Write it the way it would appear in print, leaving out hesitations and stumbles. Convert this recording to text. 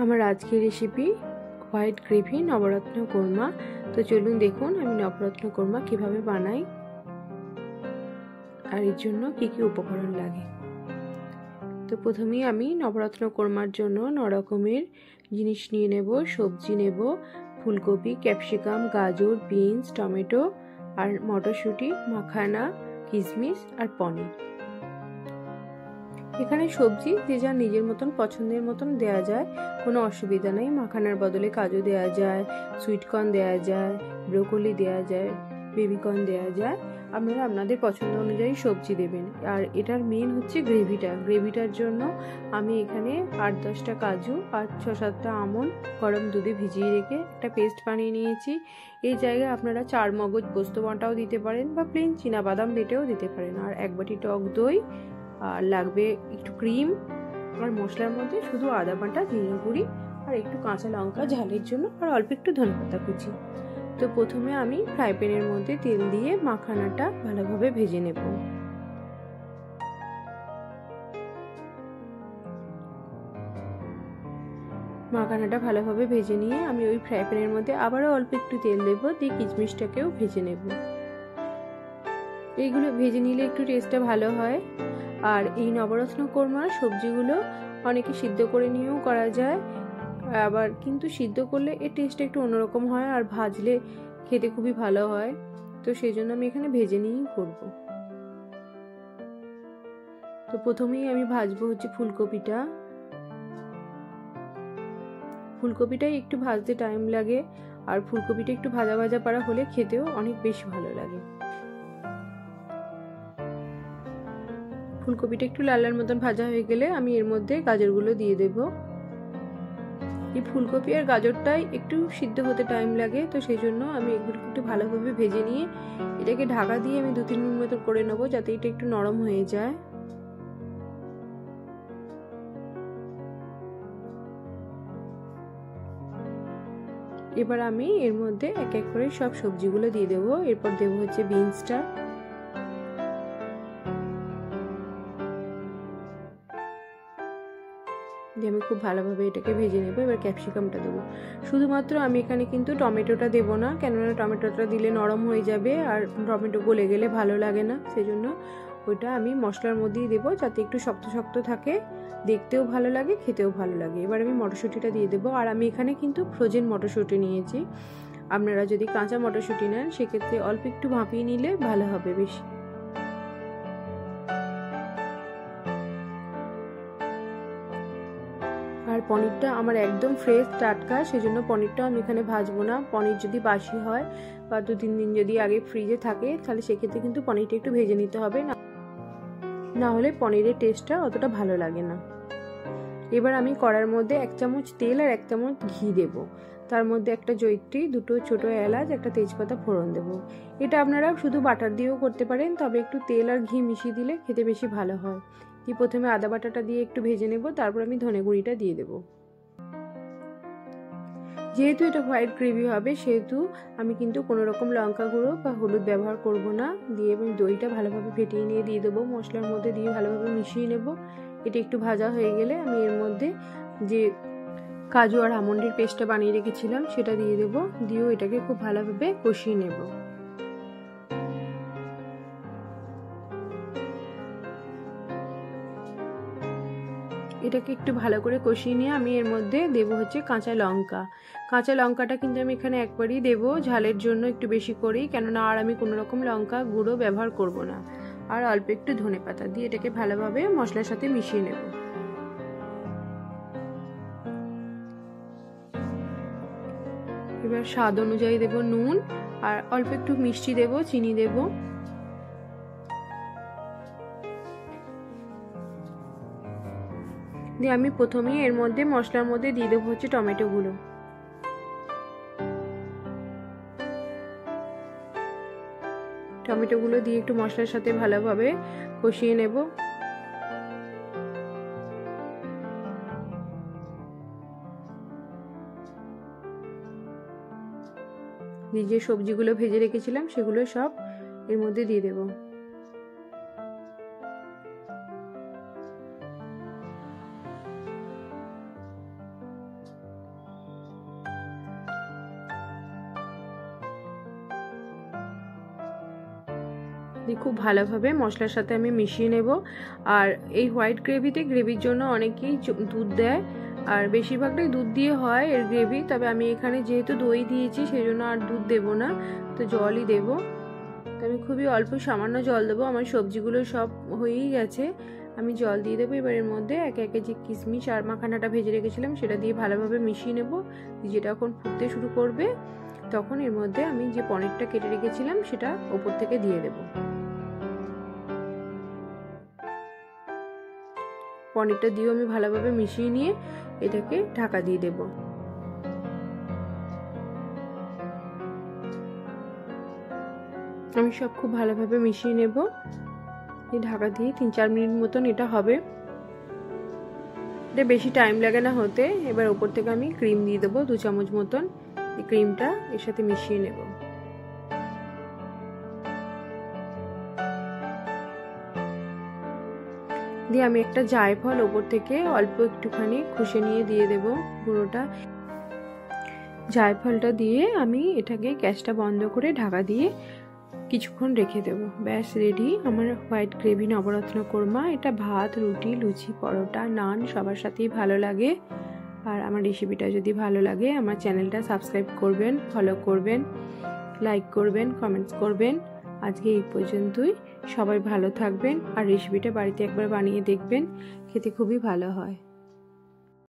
আমার আজকের recipe white gravy নবরত্ন কোরমা। তো চলুন দেখুন আমি নবরত্ন কোরমা কিভাবে বানাই আর এর জন্য কি কি উপকরণ লাগে। তো প্রথমেই আমি নবরত্ন কোরমার জন্য 9 রকমের জিনিস নিয়ে নেব। সবজি নেব, ফুলকপি, ক্যাপসিকাম, গাজর, বিনস, টমেটো আর মটরশুঁটি, মাখানা, কিশমিশ আর পনির। এখানে সবজি যে যার নিজের মতন পছন্দের মতন দেয়া যায়, কোনো অসুবিধা নেই। মাখানার বদলে কাজু দেয়া যায়, সুইটকর্ন দেয়া যায়, ব্রোকলি দেয়া যায়, বেবিকর্ন দেয়া যায়। আপনারা আপনাদের পছন্দ অনুযায়ী সবজি দেবেন। আর এটার মেন হচ্ছে গ্রেভিটার জন্য আমি এখানে 8-10টা কাজু আর 6-7টা আমন্ড গরম দুধে ভিজিয়ে রেখে একটা পেস্ট বানিয়ে নিয়েছি। এই জায়গায় আপনারা 4 মগজ পোস্ত বাটাও দিতে পারেন বা প্লেন চীনাবাদাম বেটেও দিতে পারেন। আর 1 বাটি টক দই, আর লাগবে একটু ক্রিম, আর মশলার মধ্যে শুধু আদা বাটা, জিরে গুঁড়ি আর একটু কাঁচা লঙ্কা ঝালের জন্য, আর অল্প একটু ধনেপাতা কুচি। তো প্রথমে আমি ফ্রাই প্যানের মধ্যে তেল দিয়ে মাখানাটা ভালোভাবে ভেজে নেব। মাখানাটা ভালোভাবে ভেজে নিয়ে আমি ওই ফ্রাই প্যানের মধ্যে আবারও অল্প একটু তেল দেব, দিয়ে কিশমিশটাকেও ভেজে নেব। এইগুলো ভেজে নিলে একটু টেস্টটা ভালো হয়। আর এই নবরত্ন কোরমার সবজিগুলো অনেকে সিদ্ধ করে নিয়েও করা যায়, আবার কিন্তু সিদ্ধ করলে এর টেস্টটা একটু অন্যরকম হয়, আর ভাজলে খেতে খুবই ভালো হয়। তো সেই জন্য আমি এখানে ভেজে নিয়েই করব। তো প্রথমেই আমি ভাজবো হচ্ছে ফুলকপিটাই একটু ভাজতে টাইম লাগে, আর ফুলকপিটা একটু ভাজা ভাজা পারা হলে খেতেও অনেক বেশি ভালো লাগে। ফুলকপিটা একটু লাল লাল মতন ভাজা হয়ে গেলে আমি এর মধ্যে গাজরগুলো দিয়ে দেব। এই ফুলকপি আর গাজরটাই একটু সিদ্ধ হতে টাইম লাগে, তো সেই জন্য আমি এগুলো একটু ভালোভাবে ভেজে নিয়ে এটাকে ঢাকা দিয়ে আমি 2-3 মিনিট মতো করে নেবো, যাতে এটা একটু নরম হয়ে যায়। এবার আমি এর মধ্যে এক এক করে সব সবজিগুলো দিয়ে দেবো। এরপর দেবো হচ্ছে বিনসটা, দিয়ে আমি খুব ভালোভাবে এটাকে ভেজে নেবো। এবার ক্যাপসিকামটা দেবো। শুধুমাত্র আমি এখানে কিন্তু টমেটোটা দেবো না, কেননা টমেটোটা দিলে নরম হয়ে যাবে আর টমেটো গলে গেলে ভালো লাগে না। সেজন্য ওইটা আমি মশলার মধ্যেই দেবো, যাতে একটু শক্ত শক্ত থাকে, দেখতেও ভালো লাগে, খেতেও ভালো লাগে। এবার আমি মটরশুঁটিটা দিয়ে দেবো। আর আমি এখানে কিন্তু ফ্রোজেন মটরশুঁটি নিয়েছি। আপনারা যদি কাঁচা মটরশুঁটি নেন সেক্ষেত্রে অল্প একটু ভাপিয়ে নিলে ভালো হবে বেশি। আর পনিরটা আমার একদম ফ্রেশ টাটকা, সেজন্য পনিরটা আমি এখানে ভাজবো না। পনির যদি বাসি হয় বা 2-3 দিন যদি আগে ফ্রিজে থাকে, তাহলে সেক্ষেত্রে কিন্তু পনিরটা একটু ভেজে নিতে হবে, না হলে পনিরের টেস্টটা অতটা ভালো লাগে না। এবার আমি কড়ার মধ্যে 1 চামচ তেল আর 1 চামচ ঘি দেব। তার মধ্যে একটা জয়িত্রী, 2টো ছোট এলাচ, একটা তেজপাতা ফোড়ন দেব। এটা আপনারা শুধু বাটার দিয়েও করতে পারেন, তবে একটু তেল আর ঘি মিশিয়ে দিলে খেতে বেশি ভালো হয়। প্রথমে আদা বাটাটা দিয়ে একটু ভেজে নেব, তারপর আমি ধনে গুঁড়িটা দিয়ে দেব। যেহেতু এটা হোয়াইট গ্রেভি হবে, সেহেতু আমি কিন্তু কোনো রকম লঙ্কা গুঁড়ো বা হলুদ ব্যবহার করব না। দিয়ে আমি দইটা ভালোভাবে ফেটিয়ে নিয়ে দিয়ে দেবো, মশলার মধ্যে দিয়ে ভালোভাবে মিশিয়ে নেব। এটা একটু ভাজা হয়ে গেলে আমি এর মধ্যে যে কাজু আর আমন্ডের পেস্টটা বানিয়ে রেখেছিলাম সেটা দিয়ে দেবো, দিয়েও এটাকে খুব ভালোভাবে কষিয়ে নেব। এটাকে একটু ভালো করে কষিয়ে নিয়ে আমি এর মধ্যে দেবো হচ্ছে কাঁচা লঙ্কাটা কিন্তু আমি এখানে একবারই দেবো, ঝালের জন্য একটু বেশি করেই, কেননা আর আমি কোনো রকম লঙ্কা গুঁড়ো ব্যবহার করব না। আর অল্প একটু ধনেপাতা দিয়ে এটাকে ভালোভাবে মশলার সাথে মিশিয়ে নেব। এবার স্বাদ অনুযায়ী দেব নুন, আর অল্প একটু মিষ্টি দেব, চিনি দেব। দিয়ে আমি প্রথমেই এর মধ্যে মশলার মধ্যে দিয়ে দেবো হচ্ছে টমেটোগুলো। টমেটোগুলো দিয়ে একটু মশলার সাথে ভালোভাবে কষিয়ে নেব। যে সবজিগুলো ভেজে রেখেছিলাম সেগুলো সব এর মধ্যে দিয়ে দেব। দিয়ে খুব ভালোভাবে মশলার সাথে আমি মিশিয়ে নেব। আর এই হোয়াইট গ্রেভিতে গ্রেভির জন্য অনেকেই দুধ দেয়, আর বেশিরভাগটাই দুধ দিয়ে হয় এর গ্রেভি। তবে আমি এখানে যেহেতু দই দিয়েছি সেই জন্য আর দুধ দেবো না, তো জলই দেবো। তো আমি খুবই অল্প সামান্য জল দেবো। আমার সবজিগুলো সব হয়েই গেছে, আমি জল দিয়ে দেবো। এবার এর মধ্যে একে একে যে কিশমিশ আর মাখানাটা ভেজে রেখেছিলাম সেটা দিয়ে ভালোভাবে মিশিয়ে নেব। যেটা এখন ফুটতে শুরু করবে তখন এর মধ্যে আমি যে পনিরটা কেটে রেখেছিলাম সেটা ওপর থেকে দিয়ে দেব। পনিরটা দিয়েও আমি ভালোভাবে মিশিয়ে নিয়ে এটাকে ঢাকা দিয়ে দেব। আমি সব খুব ভালোভাবে মিশিয়ে নেব। এই ঢাকা দিয়ে 3-4 মিনিট মতন এটা হবে। এটা বেশি টাইম লাগে না হতে। এবার ওপর থেকে আমি ক্রিম দিয়ে দেবো 2 চামচ মতন। এই ক্রিমটা এর সাথে মিশিয়ে নেব। দিয়ে আমি একটা জায়ফল ওপর থেকে অল্প একটুখানি খুশে নিয়ে দিয়ে দেব পুরোটা। জায়ফলটা দিয়ে আমি এটাকে গ্যাসটা বন্ধ করে ঢাকা দিয়ে কিছুক্ষণ রেখে দেব। ব্যাস রেডি আমার হোয়াইট গ্রেভি নবরত্ন কোরমা। এটা ভাত, রুটি, লুচি, পরোটা, নান সবার সাথেই ভালো লাগে। আর আমার রেসিপিটা যদি ভালো লাগে আমার চ্যানেলটা সাবস্ক্রাইব করবেন, ফলো করবেন, লাইক করবেন, কমেন্টস করবেন। আজকে এই পর্যন্তই। সবাই ভালো থাকবেন আর রেসিপিটা বাড়িতে একবার বানিয়ে দেখবেন, খেতে খুবই ভালো হয়।